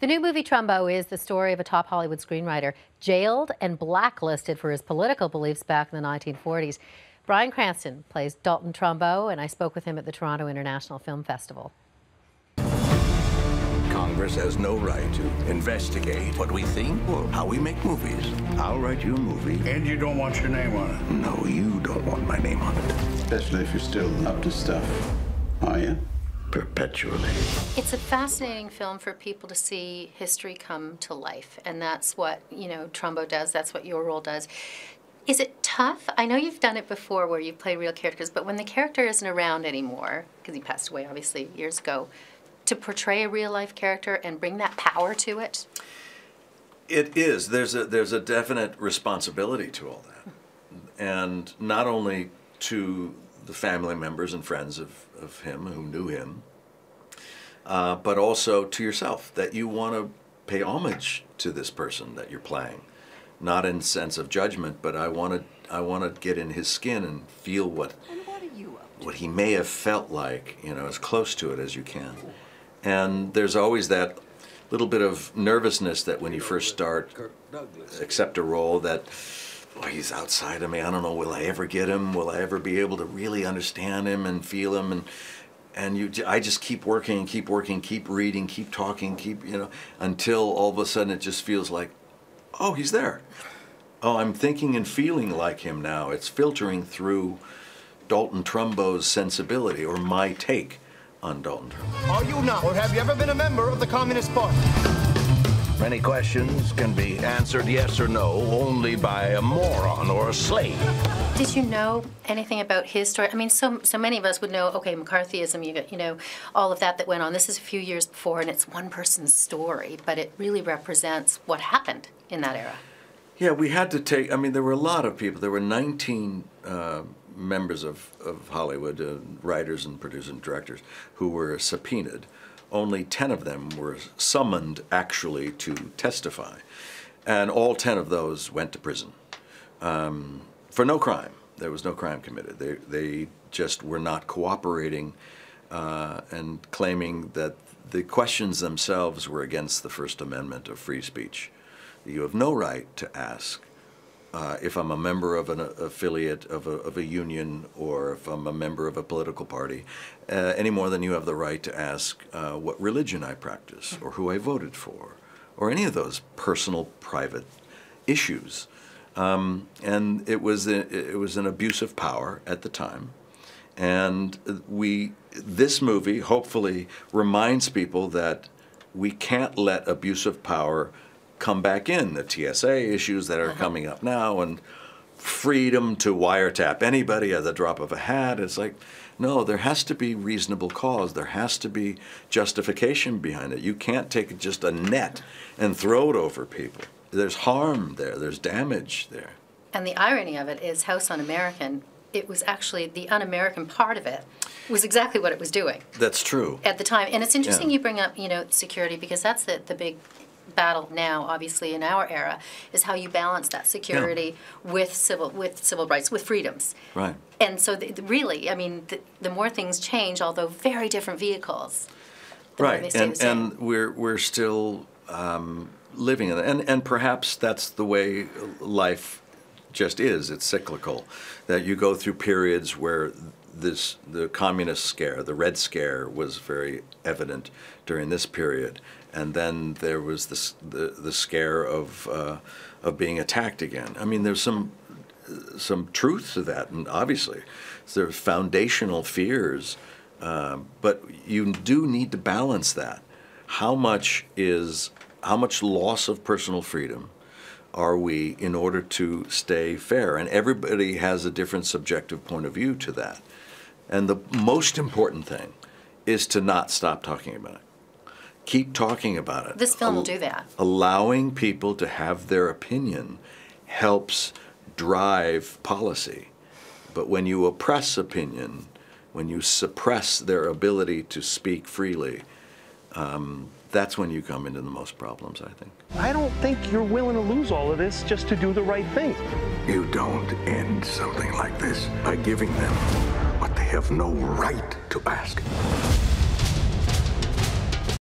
The new movie Trumbo is the story of a top Hollywood screenwriter jailed and blacklisted for his political beliefs back in the 1940s. Bryan Cranston plays Dalton Trumbo, and I spoke with him at the Toronto International Film Festival. Congress has no right to investigate what we think or how we make movies. I'll write you a movie. And you don't want your name on it? No, you don't want my name on it. Especially if you're still up to stuff, are you? Perpetually. It's a fascinating film for people to see history come to life, and that's what, Trumbo does, that's what your role does. Is it tough? I know you've done it before where you've played real characters, but when the character isn't around anymore, because he passed away obviously years ago, to portray a real-life character and bring that power to it? It is. There's a definite responsibility to all that. And not only to the family members and friends of him who knew him, but also to yourself, that you want to pay homage to this person that you're playing. Not in sense of judgment, but I want to get in his skin and feel what he may have felt like, as close to it as you can. And there's always that little bit of nervousness that when you first start, accept a role that, boy, he's outside of me. I don't know, will I ever get him? Will I ever be able to really understand him and feel him? I just keep working, keep reading, keep talking, until all of a sudden it just feels like, oh, he's there. Oh, I'm thinking and feeling like him now. It's filtering through Dalton Trumbo's sensibility, or my take on Dalton Trumbo. Are you not, or have you ever been a member of the Communist Party? Many questions can be answered yes or no only by a moron or a slave. Did you know anything about his story? I mean, so many of us would know, okay, McCarthyism, all of that went on. This is a few years before, and it's one person's story, but it really represents what happened in that era. Yeah, we had to take, there were a lot of people. There were 19 members of Hollywood, writers and producers and directors, who were subpoenaed. Only 10 of them were summoned actually to testify. And all 10 of those went to prison for no crime. There was no crime committed. They just were not cooperating and claiming that the questions themselves were against the First Amendment of free speech. You have no right to ask if I'm a member of an affiliate of a union, or if I'm a member of a political party, any more than you have the right to ask what religion I practice, or who I voted for, or any of those personal, private issues. And it was an abuse of power at the time. And this movie hopefully reminds people that we can't let abuse of power come back in. The TSA issues that are coming up now, and freedom to wiretap anybody at the drop of a hat. It's like, no, there has to be reasonable cause. There has to be justification behind it. You can't take just a net and throw it over people. There's harm there. There's damage there. And the irony of it is House Un-American, it was actually the un-American part of it was exactly what it was doing. That's true. At the time. And it's interesting you bring up, security, because that's the big battle now, obviously, in our era, is how you balance that security with civil rights, with freedoms. Right. And so, really, the more things change, although very different vehicles, the more they stay the same. And we're still living in it, and perhaps that's the way life just is. It's cyclical, that you go through periods where the communist scare, the Red Scare, was very evident during this period, and then there was the scare of being attacked again. There's some truth to that, and obviously there's foundational fears, but you do need to balance that. How much loss of personal freedom are we in order to stay fair? And everybody has a different subjective point of view to that. And the most important thing is to not stop talking about it. Keep talking about it. This film will do that. Allowing people to have their opinion helps drive policy. But when you oppress opinion, when you suppress their ability to speak freely, that's when you come into the most problems, I think. I don't think you're willing to lose all of this just to do the right thing. You don't end something like this by giving them what they have no right to ask.